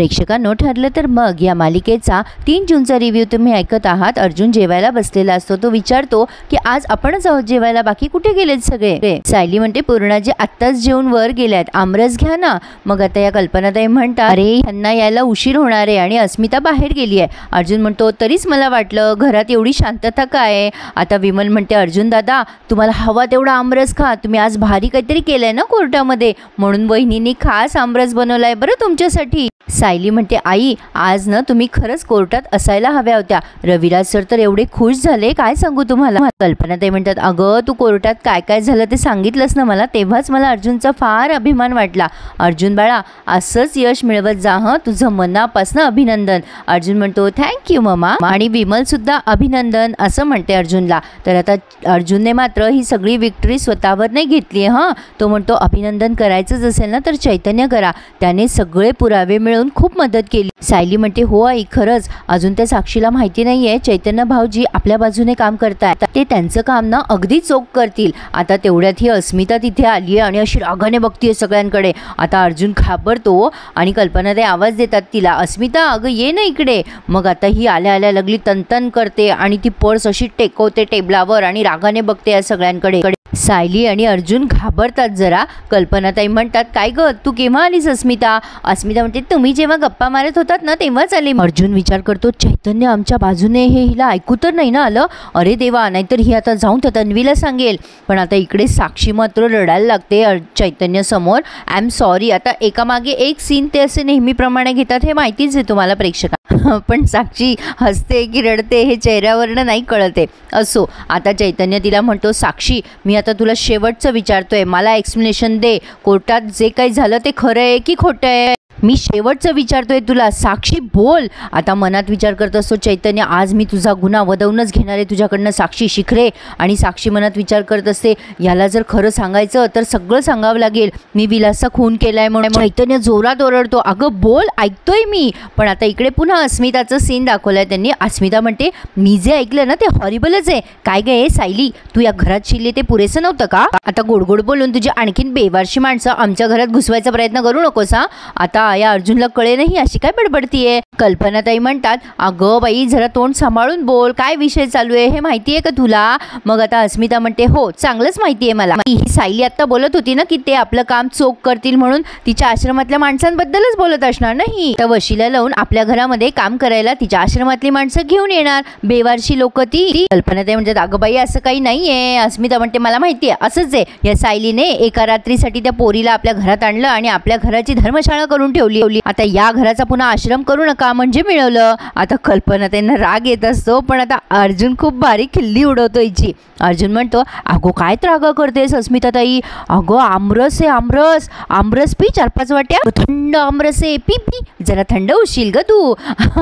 प्रेक्षकांनो, ठरलं तर मग या मालिकेचा 3 जूनचा रिव्ह्यू तुम्ही ऐकत आहात। अर्जुन जेवायला बसलेला असतो, तो विचारतो की आज आपणच आहोत जेवायला, बाकी कुठे गेलेत सगळे। सायली म्हणते पूर्णाजी आत्ताच जेवून वर गेल्यात, आमरस घ्या ना। मग आता या कल्पनाताई म्हणतात अरे ह्यांना यायला उशीर होणार आहे आणि अस्मिता बाहेर गेली आहे। अर्जुन म्हणतो तरीच मला वाटलं घरात एवढी शांतता काय। आता विमल म्हणते अर्जुन दादा तुम्हाला हवा तेवढा आमरस खा, तुम्ही आज भारी काहीतरी केलंय ना कोर्टामध्ये, म्हणून वहिनींनी खास आमरस बनवलाय बरं तुमच्यासाठी। सायली म्हणते आई आज ना तुम्ही खरंच कोर्टात असायला हव्या होत्या, रविराज सर तर एवढे खुश झाले काय सांगू तुम्हाला। कल्पनाताई म्हणतात अगं तू कोर्टात काय काय झालं ते सांगितलंस ना मला, तेव्हाच मला अर्जुनचा फार अभिमान वाटला। अर्जुन बाळा असंच यश मिळवत जा हं, तुझं मनापासून अभिनंदन। अर्जुन म्हणतो थँक्यू ममा, आणि विमल सुद्धा अभिनंदन असं म्हणते अर्जुनला। तर आता अर्जुनने मात्र ही सगळी विक्ट्री स्वतःवर नाही घेतली हां, तो म्हणतो अभिनंदन करायचंच असेल ना तर चैतन्य करा, त्याने सगळे पुरावे मिळून खूप मदत केली। सायली म्हणते हो आई खरंच, अजून त्या साक्षीला माहिती नाहीये चैतन्य भाऊजी आपल्या बाजूने काम करतायत, ते त्यांचं काम ना अगदी चोख करतील। आता तेवढ्यात ही अस्मिता तिथे आली आहे आणि अशी रागाने बघतीये सगळ्यांकडे। आता अर्जुन घाबरतो आणि कल्पनाताई आवाज देतात तिला अस्मिता अगं ये ना इकडे। मग आता ही आल्या आल्या लागली तनतन करते आणि ती पर्स अशी टेकवते टेबलावर आणि रागाने बघते या सगळ्यांकडे। सायली आणि अर्जुन घाबरतात जरा। कल्पनाताई म्हणतात काय ग तू केव्हा आलीस अस्मिता। अस्मिता म्हणते तुम्ही जेव्हा गप्पा मारत होतात ना तेव्हाच आले। अर्जुन विचार करतो चैतन्य आमच्या बाजूने हे हिला ऐकू तर नाही ना आलं, अरे देवा नाहीतर ही आता जाऊन त्या तन्वीला सांगेल। पण आता इकडे साक्षी मात्र रडायला लागते चैतन्य समोर। आय एम सॉरी, आता एकामागे एक सीन ते असे नेहमीप्रमाणे घेतात हे माहितीच आहे तुम्हाला प्रेक्षकांना, पण साक्षी हसते की रडते हे चेहऱ्यावरनं नाही कळते। असो आता चैतन्य तिला म्हणतो साक्षी मी आता तुला शेवटचं विचारतोय, मला एक्सप्लेनेशन दे, कोर्टात जे काही झालं ते खरं आहे की खोटं आहे, मी शेवटचं विचारतोय तुला, साक्षी बोल। आता मनात विचार करत असतो चैतन्य आज मी तुझा गुन्हा वदवूनच घेणार आहे तुझ्याकडनं साक्षी शिखरे। आणि साक्षी मनात विचार करत असते याला जर खरं सांगायचं तर सगळं सांगावं लागेल, मी विलासचा खून केलाय म्हणून। चैतन्य जोरात ओरडतो अगं बोल ऐकतोय मी। पण आता इकडे पुन्हा अस्मिताचं सीन दाखवलंय त्यांनी। अस्मिता म्हणते मी जे ऐकलं ना ते हॉरिबलच आहे, काय गे सायली तू या घरात शिरली ते पुरेसं नव्हतं का, आता गोडगोड बोलून तुझी आणखीन बेवारशी माणसं आमच्या घरात घुसवायचा प्रयत्न करू नकोस हा। आता या अर्जुनला कळे नाही अशी काय बडबडतीये। कल्पनाताई म्हणतात अगं बाई जरा तोंड सांभाळून बोल, काय विषय चालू आहे हे माहितीये का तुला। मग आता अस्मिता म्हणते हो चांगलंच माहितीये मला, ही सायली आता बोलत होती ना की ते आपलं काम चोख करतील म्हणून, तिच्या आश्रमातल्या माणसांबद्दलच बोलत असणार नाही, तर वशिला लावून आपल्या घरामध्ये काम करायला तिच्या आश्रमातली माणसं घेऊन येणार, बेवारशी लोक ती। कल्पनाताई म्हणतात अगं बाई असं काही नाहीये। अस्मिता म्हणते मला माहितीये असंच आहे, या सायलीने एका रात्रीसाठी त्या पोरीला आपल्या घरात आणलं आणि आपल्या घराची धर्मशाळा करून ठेवली, आता या घराचा पुन्हा आश्रम करू नका म्हणजे मिळवलं। आता कल्पनाताईंना राग येत असतो, पण आता अर्जुन खूप भारी खिल्ली उडवतो हिची। अर्जुन म्हणतो अगो काय त्रागा करतेस अस्मिताताई, अगो आमरस आहे आमरस, आमरस पी 4-5 वाट्या, थंड आमरस आहे पी पी, जरा थंड होशील ग तू।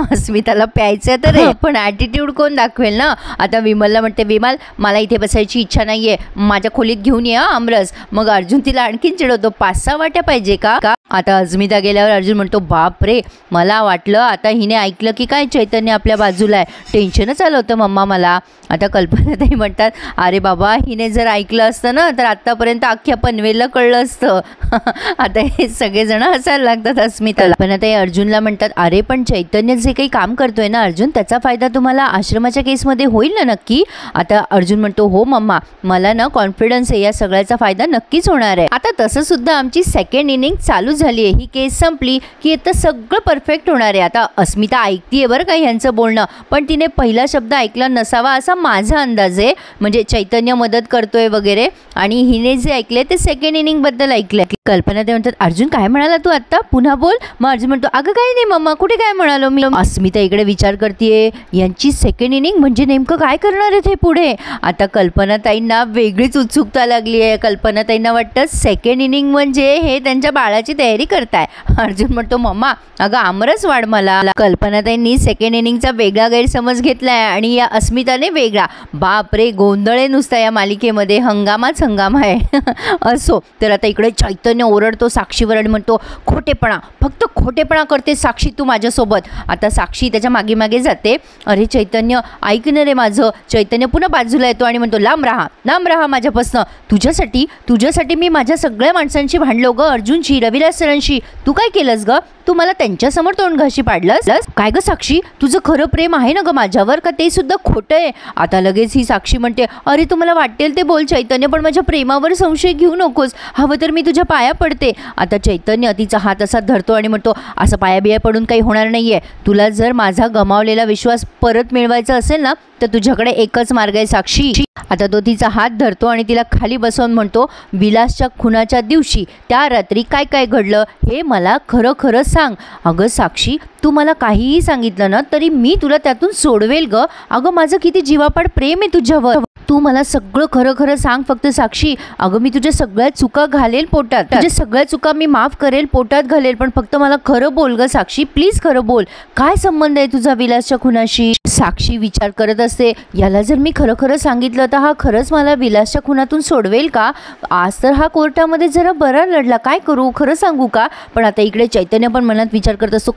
अस्मिताला प्यायचं तर आहे पण ॲटिट्यूड कोण दाखवेल ना। आता विमलला म्हणते विमल मला इथे बसायची इच्छा नाहीये, माझ्या खोलीत घेऊन ये आमरस। मग अर्जुन तिला आणखीन चिडवतो 5-6 वाट्या पाहिजे का। आता अस्मिता गेल्यावर अर्जुन म्हणतो बाप रे मला वाटलं आता हिने ऐकलं की काय चैतन्य आपल्या बाजूला आहे, टेन्शनच आलं होतं मम्मा मला। आता कल्पनाताई म्हणतात अरे बाबा हिने जर ऐकलं असतं ना तर आत्तापर्यंत अख्ख्या पनवेलला कळलं असतं। आता हे सगळेजण हसायला लागतात अस्मिताला। कल्पनाताई अर्जुनला म्हणतात अरे पण चैतन्य जे काही काम करतोय ना अर्जुन त्याचा फायदा तुम्हाला आश्रमाच्या केसमध्ये होईल ना नक्की। आता अर्जुन म्हणतो हो मम्मा मला ना कॉन्फिडन्स आहे या सगळ्याचा फायदा नक्कीच होणार आहे। आता तसं सुद्धा आमची सेकंड इनिंग चालू झाली आहे, ही केस संपली की आता सगळं परफेक्ट होणार आहे। आता अस्मिता ऐकतीये बरं का यांचं बोलणं, पण तिने पहिला शब्द ऐकला नसावा असा माझा अंदाज आहे, म्हणजे चैतन्य मदत करतोय वगैरे, आणि हिने जे ऐकले ते सेकंड इनिंग बद्दल ऐकले। कल्पना ते म्हणतात अर्जुन काय म्हणाला तू आत्ता पुन्हा बोल। मग अर्जुन म्हणतो अगं काही नाही मम्मा कुठे काय म्हणालो मी। अस्मिता इकडे विचार करतेय यांची सेकंड इनिंग म्हणजे नेमकं काय करणार आहे ते पुढे। आता कल्पनाताईंना वेगळीच उत्सुकता लागली आहे। कल्पनाताईंना वाटतं सेकंड इनिंग म्हणजे हे त्यांच्या बाळाची तयारी करताय। अर्जुन म्हणतो मम्मा अगं आमरस वाढ मला। मला. कल्पनाताईंनी सेकंड इनिंगचा वेगळा गैरसमज घेतलाय आणि या अस्मिताने वेगळा. बापरे, गोंधळ नुसता या मालिकेमध्ये, हंगामाच हंगाम आहे. असो, तर आता इकडे चैतन्य ओरडतो साक्षीवर आणि म्हणतो, खोटेपणा, फक्त खोटेपणा करते साक्षी तू माझ्यासोबत. आता साक्षी त्याच्या मागे मागे जाते. अरे चैतन्य ऐक ना रे माझं. चैतन्य पुन्हा बाजूला येतो आणि म्हणतो, लांब राहा माझ्यापासनं. तुझ्यासाठी मी माझ्या सगळ्या माणसांशी भांडलो ग, अर्जुनशी, रविराज सरांशी. तू काय केलंस ग? तू मला त्यांच्यासमोर तोंड घाशी पाडलंस. काय ग साक्षी, तुझं खरं प्रेम आहे ना ग माझ्यावर, का ते सुद्धा खोटं आहे? आता लगेच ही साक्षी म्हणते, अरे तुम्हाला वाटेल ते बोल चैतन्य, पण माझ्या प्रेमावर संशय घेऊ नकोस, हवं तर मी तुझ्या पाया पडते. आता चैतन्य तिचा हात असा धरतो आणि म्हणतो, असं पायाबिया पडून काही होणार नाहीये. तुला जर माझा गमावलेला विश्वास परत मिळवायचा असेल ना, तर तुझ्याकडे एकच मार्ग आहे साक्षी. आता तो तिचा हात धरतो आणि तिला खाली बसवून म्हणतो, विलासच्या खुनाच्या दिवशी त्या रात्री काय काय घडलं हे मला खरं खरं सांग. अगं साक्षी, तू मला काहीही सांगितलं ना तरी मी तुला त्यातून सोडवेल ग. अगं माझं किती जीवापाड प्रेम आहे तुझ्यावर. तू मला सगळं खरं खरं सांग फक्त साक्षी. अगं मी तुझ्या सगळ्या चुका घालेल पोटात, तुझ्या सगळ्या चुका मी माफ करेल, पोटात घालेल, पण फक्त मला खरं बोल ग साक्षी, प्लीज खरं बोल. काय संबंध आहे तुझा विलासच्या खुनाशी? साक्षी विचार करत असते, याला जर मी खरं खरं सांगितलं तर हा खरंच मला विलासच्या खुनातून सोडवेल का? आज तर हा कोर्टामध्ये जरा बरा लढला, काय करू, खरं सांगू का? पण आता इकडे चैतन्य पण मनात विचार करत असतो,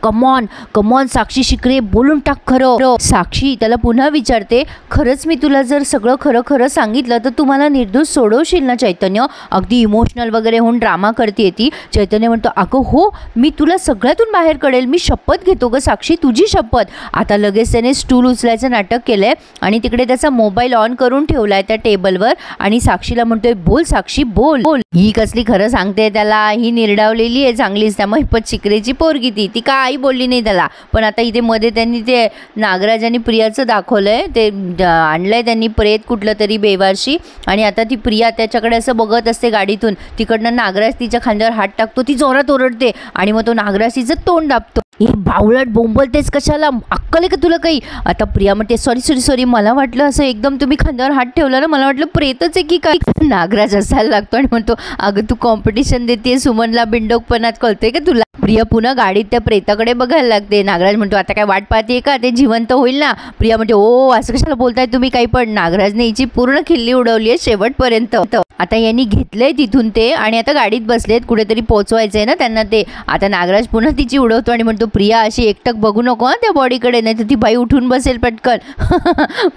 कमॉन साक्षी शिकरे, बोलून टाक खरं. साक्षी त्याला पुन्हा विचारते, खरंच मी तुला जर सगळं खरं सांगितलं तर तू मला निर्दोष सोडवशील ना चैतन्य? अगदी इमोशनल वगैरे होऊन ड्रामा करते ती. चैतन्य म्हणतो, अगं हो, मी तुला सगळ्यातून बाहेर कळेल, मी शपथ घेतो ग साक्षी, तुझी शपथ. आता लगेच त्याने स्टूल उचलायचं नाटक केलंय आणि तिकडे त्याचा मोबाईल ऑन करून ठेवलाय त्या टेबलवर आणि साक्षीला म्हणतोय, बोल साक्षी बोल. ही कसली खरं सांगते त्याला, ही निर्डावलेली आहे चांगलीच, त्या महिपत शिकरेची पोरगी ती काही बोलली नाही त्याला. पण आता इथे मध्ये त्यांनी ते नागराज आणि प्रियाचं दाखवलंय, ते आणलंय त्यांनी प्रेत कुठलं तरी बेवारशी, आणि आता ती प्रिया त्याच्याकडे असं बघत असते गाडीतून, तिकडनं नागराज तिच्या खांद्यावर हात टाकतो, ती जोरात ओरडते आणि मग तो नागराज तिचं तोंड दाबतो. हे बावळट बोंबलतेस कशाला, अक्कल आहे का तुला काही? आता प्रिया म्हणते, सॉरी, मला वाटलं असं एकदम तुम्ही खांद्यावर हात ठेवला ना, मला वाटलं प्रेतच आहे की काय. नागराज असायला लागतो आणि म्हणतो, अगं तू कॉम्पिटिशन देते सुमनला, बिंडोकपणात कळतोय का तुला? प्रिया पुन्हा गाडीत त्या प्रेताकडे बघायला लागते. नागराज म्हणतो, आता काय वाट पाहते का, ते जिवंत होईल ना? प्रिया म्हणते, ओ असं कशाला बोलताय तुम्ही काही पण. नागराजने हिची पूर्ण खिल्ली उडवली आहे शेवटपर्यंत. आता यांनी घेतलंय तिथून ते आणि आता गाडीत बसलेत, कुठेतरी पोहोचवायचंय ना त्यांना ते. आता नागराज पुन्हा तिची उडवतो आणि म्हणतो, प्रिया अशी एकटक बघू नको हा त्या बॉडीकडे, नाही तर ती बाई उठून बसेल पटकन.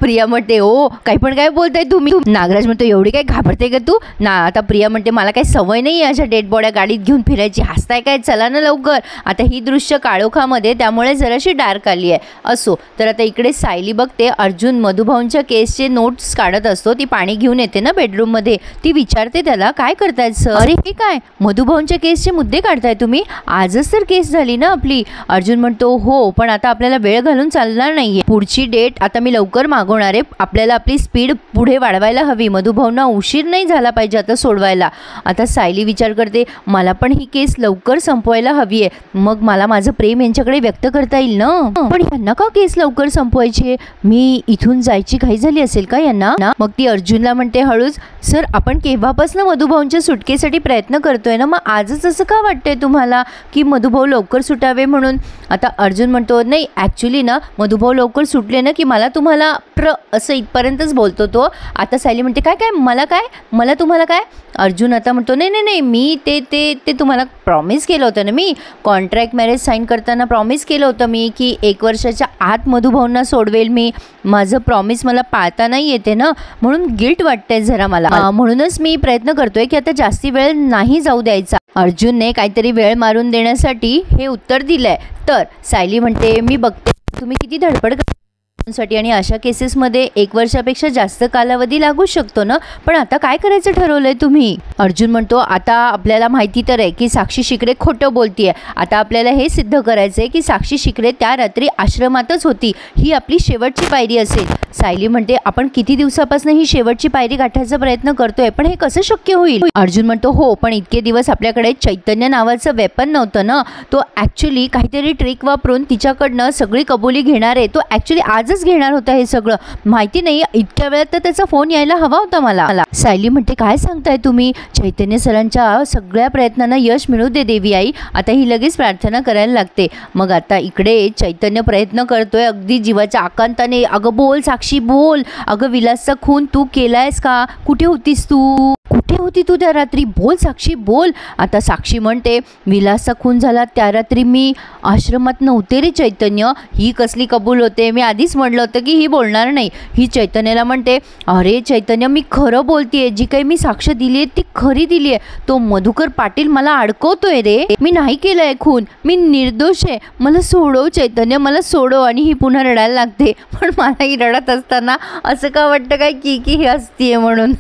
प्रिया म्हणते, ओ काही पण काय बोलताय तुम्ही? नागराज म्हणतो, एवढी काय घाबरते का तू ना? आता प्रिया म्हणते, मला काही सवय नाही आहे अशा डेड बॉड्या गाडीत घेऊन फिरायची, हसताय काय, चला ना लवकर. आता ही दृश्य काळोखामध्ये त्यामुळे जराशी डार्क आली आहे. असो, तर आता इकडे सायली बघते, अर्जुन मधुभाऊंच्या केसचे नोट्स काढत असतो, ती पाणी घेऊन येते ना बेडरूम मध्ये, ती विचारते त्याला, काय करतायत सर? अरे हे काय, मधुभाऊंच्या केसचे मुद्दे काढताय तुम्ही? आजच तर केस झाली ना आपली. अर्जुन म्हणतो, हो पण आता आपल्याला वेळ घालून चालणार नाहीये, पुढची डेट आता मी लवकर मागवणार आहे, आपल्याला आपली स्पीड पुढे वाढवायला हवी, मधुभाऊंना उशीर नाही झाला पाहिजे आता सोडवायला. आता सायली विचार करते, मला पण ही केस लवकर संपवायला हवी आहे, मग मला माझं प्रेम यांच्याकडे व्यक्त करता येईल ना. पण यांना का केस लवकर संपवायची? मी इथून जायची घाई झाली असेल का यांना? मग ती अर्जुनला म्हणते हळूच, सर आपण केव्हापासून मधुभाऊंच्या सुटकेसाठी प्रयत्न करतोय ना, मग आजच असं का वाटतंय तुम्हाला की मधुभाऊ लवकर सुटावे म्हणून? आता अर्जुन म्हणतो, नाही ॲक्च्युली ना मधुभाऊ लवकर सुटले ना की मला तुम्हाला असं इथपर्यंतच बोलतो तो. आता सायली म्हणते, काय मला तुम्हाला काय? अर्जुन आता म्हणतो, नाही मी ते तुम्हाला प्रॉमिस केलं होतं ना, मी कॉन्ट्रॅक्ट मॅरेज साईन करताना प्रॉमिस केलं होतं मी की 1 वर्षाच्या आत मधुभाऊंना सोडवेल मी. माझं प्रॉमिस मला पाळता नाही येते ना, म्हणून गिल्ट वाटतंय जरा मला, म्हणूनच मी प्रयत्न करतोय की आता जास्ती वेळ नाही जाऊ द्यायचा. अर्जुनने काहीतरी वेळ मारून देण्यासाठी हे उत्तर दिलंय. तर सायली म्हणते, मी बघते तुम्ही किती धडपड साठी, आणि अशा केसेसमध्ये 1 वर्षापेक्षा जास्त कालावधी लागू शकतो ना, पण आता काय करायचं ठरवलंय तुम्ही? अर्जुन म्हणतो, आता आपल्याला माहिती तर आहे की साक्षी शिकरे खोटं बोलतीये, आता आपल्याला हे सिद्ध करायचंय की साक्षी शिकरे त्या रात्री आश्रमातच होती, ही आपली शेवटची पायरी असेल. सायली म्हणते, आपण किती दिवसापासून ही शेवटची पायरी गाठायचा प्रयत्न करतोय, पण हे कसं शक्य होईल? अर्जुन म्हणतो, हो पण इतके दिवस आपल्याकडे चैतन्य नावाचं वेपन नव्हतं ना, तो ॲक्च्युली काहीतरी ट्रिक वापरून तिच्याकडनं सगळी कबुली घेणार आहे, तो ॲक्च्युली आजच आजच घेणार होता हे सगळं, माहिती नाही इतक्या वेळात तर त्याचा फोन यायला हवा होता मला. सायली म्हणते काय सांगताय तुम्ही, चैतन्य सरांच्या सगळ्या प्रयत्नांना यश मिळू दे देवी आई. आता ही लगेच प्रार्थना करायला लागते. मग आता इकडे चैतन्य प्रयत्न करतोय अगदी जीवाच्या आकांताने, अगं बोल साक्षी बोल, अगं विलासचा खून तू केलायस का, कुठे होतीस तू, कुठे होती तू त्या रात्री, बोल साक्षी बोल. आता साक्षी म्हणते विलासचा खून झाला त्या रात्री मी आश्रमात नव्हते रे चैतन्य. ही कसली कबूल होते, मी आधीच म्हटलं होतं की ही बोलणार नाही. ही चैतन्याला म्हणते अरे चैतन्य मी खरं बोलतेय, जी काही मी साक्ष दिली आहे ती खरी दिली आहे. तो मधुकर पाटील मला अडकवतोय रे, मी नाही केलंय खून, मी निर्दोष आहे, मला सोडव चैतन्य मला सोडव. आणि ही पुन्हा रडायला लागते. पण मला ही रडत असताना असं का वाटतं काय की ही हसतीये म्हणून.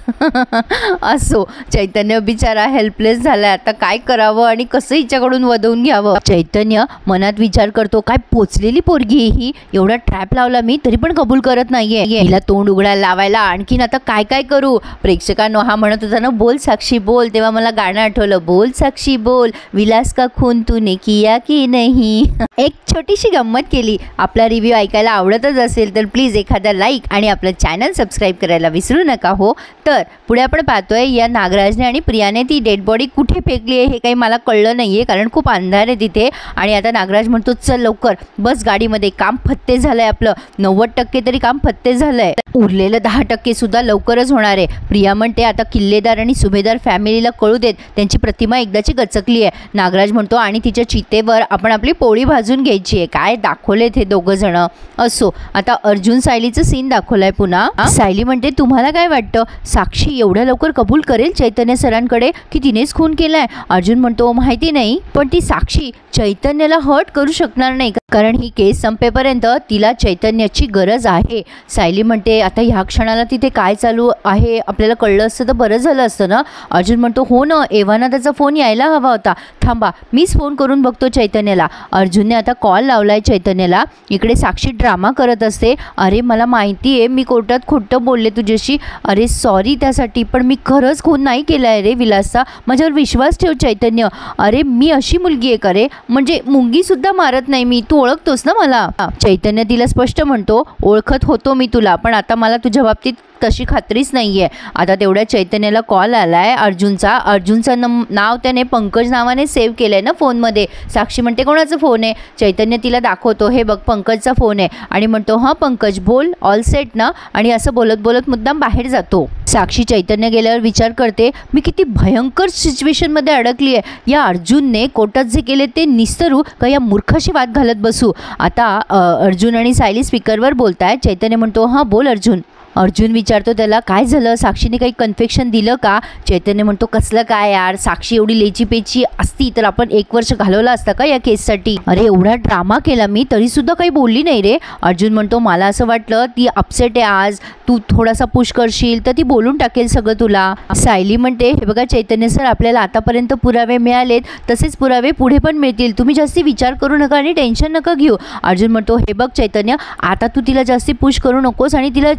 असो चैतन्य बिचारा हेल्पलेस झालाय, आता काय करावं आणि कसं हिच्याकडून वधवून घ्यावं. चैतन्य मनात विचार करतो काय पोचलेली पोरगी ही, एवढा ट्रॅप लावला मी तरी पण कबूल करत नाहीये, हिला तोंड उघडायला लावायला आणखीन आता काय काय करू. प्रेक्षकांनो हा म्हणत होता ना बोल साक्षी बोल, तेव्हा मला गाणं आठवलं, बोल साक्षी बोल विलास का खून तूने किया की नहीं. एक छोटीशी गंमत केली. आपला रिव्ह्यू ऐकायला आवडतच असेल तर प्लीज एखादा लाईक आणि आपलं चॅनल सबस्क्राईब करायला विसरू नका हो. तर पुढे आपण पाहतोय या नागराजने आणि प्रियाने ती डेड बॉडी कुठे फेकली आहे हे काही मला कळलं नाहीये, कारण खूप अंधार आहे तिथे. आणि आता नागराज म्हणतो चल लवकर बस गाडीमध्ये, काम फत्ते झालंय आपलं, 90% तरी काम फत्ते झालंय, उरलेलं 10% सुद्धा लवकरच होणार आहे. प्रिया म्हणते आता किल्लेदार आणि सुभेदार फॅमिलीला कळू देत, त्यांची प्रतिमा एकदाची गचकली आहे. नागराज म्हणतो आणि तिच्या चितेवर आपण आपली पोळी भाजून घ्यायची आहे. काय दाखवलेत हे दोघं जण. असो आता अर्जुन सायलीचं सीन दाखवलंय पुन्हा. सायली म्हणते तुम्हाला काय वाटतं साक्षी एवढ्या लवकर कबूल करेल चैतन्य सरांकडे की तिनेच खून केलाय. अर्जुन म्हणतो माहिती नाही, पण ती साक्षी चैतन्याला हर्ट करू शकणार नाही, कारण ही केस संपेपर्यंत तिला चैतन्याची गरज आहे. सायली म्हणते आता ह्या क्षणाला तिथे काय चालू आहे आपल्याला कळलं असतं तर बरं झालं असतं ना. अर्जुन म्हणतो हो ना, एव्हाना त्याचा फोन यायला हवा होता, थांबा मीच फोन करून बघतो चैतन्याला. अर्जुनने आता कॉल लावलाय चैतन्याला. इकडे साक्षी ड्रामा करत असते, अरे मला माहिती आहे मी कोर्टात खोटं बोलले तुझ्याशी, अरे सॉरी त्यासाठी, पण मी खरंच खून नाही केलाय रे विलासचा, माझ्यावर विश्वास ठेव चैतन्य. अरे मी अशी मुलगी आहे का रे, म्हणजे मुंगी सुद्धा मारत नाही मी, तू ओळखतोस ना मला. चैतन्य तिला स्पष्ट म्हणतो ओळखत होतो मी तुला, पण आता मला तुझ्या बाबतीत तशी खात्रीच नाहीये. आता तेवढ्या चैतन्याला कॉल आलाय अर्जुनचं नाव त्याने पंकज नावाने सेव्ह केलंय ना फोनमध्ये. साक्षी म्हणते कोणाचा फोन आहे, चैतन्य तिला दाखवतो हे बघ पंकजचा फोन आहे आणि म्हणतो हां पंकज बोल ऑल सेट ना, आणि असं बोलत बोलत मुद्दाम बाहेर जातो. साक्षी चैतन्य गेल्यावर विचार करते मी किती भयंकर सिच्युएशनमध्ये अडकली आहे. या अर्जुनने कोर्टात जे केले ते निस्तरू का या मूर्खाशी वाद घालत बसू. आता अर्जुन आणि सायली स्पीकरवर बोलताय. चैतन्य म्हणतो हां बोल अर्जुन. अर्जुन विचारतो त्याला काय झालं, साक्षीने काही कन्फेक्शन दिलं का. चैतन्य म्हणतो कसलं काय यार, साक्षी एवढी लेचीपेची असती तर आपण 1 वर्ष घालवला असता का या केससाठी. अरे एवढा ड्रामा केला मी तरी सुद्धा काही बोलली नाही रे. अर्जुन म्हणतो मला असं वाटलं ती अपसेट आहे आज, तू थोडासा पुश करशील तर ती बोलून टाकेल सगळं तुला. सायली म्हणते हे बघा चैतन्य सर आपल्याला आतापर्यंत पुरावे मिळालेत, तसेच पुरावे पुढे पण मिळतील, तुम्ही जास्ती विचार करू नका आणि टेन्शन नका घेऊ. अर्जुन म्हणतो हे बघ चैतन्य आता तू तिला जास्ती पुश करू नकोस आणि तिला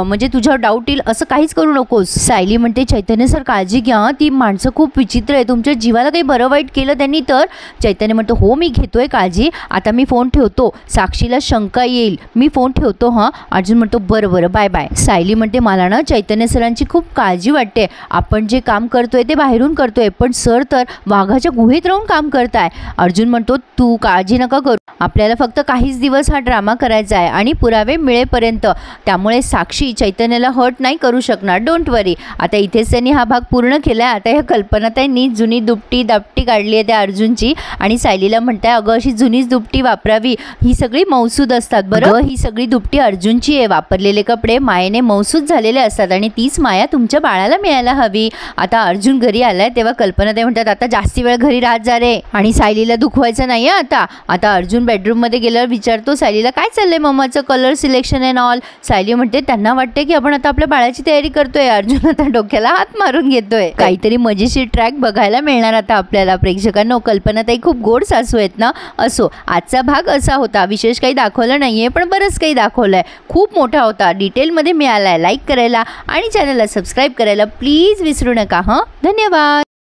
म्हणजे तुझ्यावर डाऊट येईल असं काहीच करू नकोस. सायली म्हणते चैतन्य सर काळजी घ्या, ती माणसं खूप विचित्र आहे, तुमच्या जीवाला काही बरं वाईट केलं त्यांनी तर. चैतन्य म्हणतो हो मी घेतोय काळजी, आता मी फोन ठेवतो, साक्षीला शंका येईल, मी फोन ठेवतो हां. अर्जुन म्हणतो बरं बरं बाय बाय. सायली म्हणते मला ना चैतन्य सरांची खूप काळजी वाटते, आपण जे काम करतोय ते बाहेरून करतोय पण सर तर वाघाच्या गुहेत राहून काम करताय. अर्जुन म्हणतो तू काळजी नका करू, आपल्याला फक्त काहीच दिवस हा ड्रामा करायचा आहे आणि पुरावे मिळेपर्यंत, त्यामुळे साक्षी चैतन्याला हर्ट नाही करू शकणार, डोंट वरी. आता इथेच त्यांनी हा भाग पूर्ण केलाय. आता ह्या कल्पनाताईंनी जुनी दुपटी दापटी काढली आहे त्या अर्जुनची आणि सायलीला म्हणताय अगं अशी जुनीच दुपटी वापरावी, ही सगळी मौसूद असतात बरं, ही सगळी दुपटी अर्जुनची आहे, वापरलेले कपडे मायेने मौसूद झालेले असतात आणि तीच माया तुमच्या बाळाला मिळायला हवी. आता अर्जुन घरी आलाय तेव्हा कल्पनाताई म्हणतात आता जास्ती वेळ घरी राहत जा रे आणि सायलीला दुखवायचं नाही आता. आता अर्जुन बेडरूम मध्ये गेल्यावर विचारतो सायलीला काय चाललंय मम्माचं colour selection and all. Sayali म्हणते त्यांना वाटते की आपण आता आपल्या बाळाची तयारी करतोय. अर्जुन आता डोक्याला हात मारून घेतोय. काहीतरी मजेशीर ट्रॅक बघायला मिळणार आता आपल्याला. प्रेक्षकांनो कल्पनाताई खूप गोड सासू आहेत ना. असो आजचा भाग असा होता, विशेष काही दाखवलं नाहीये पण बरंच काही दाखवलंय, खूप मोठा होता, डिटेलमध्ये मिळालाय. लाईक करायला आणि चॅनलला सबस्क्राईब करायला प्लीज विसरू नका. धन्यवाद.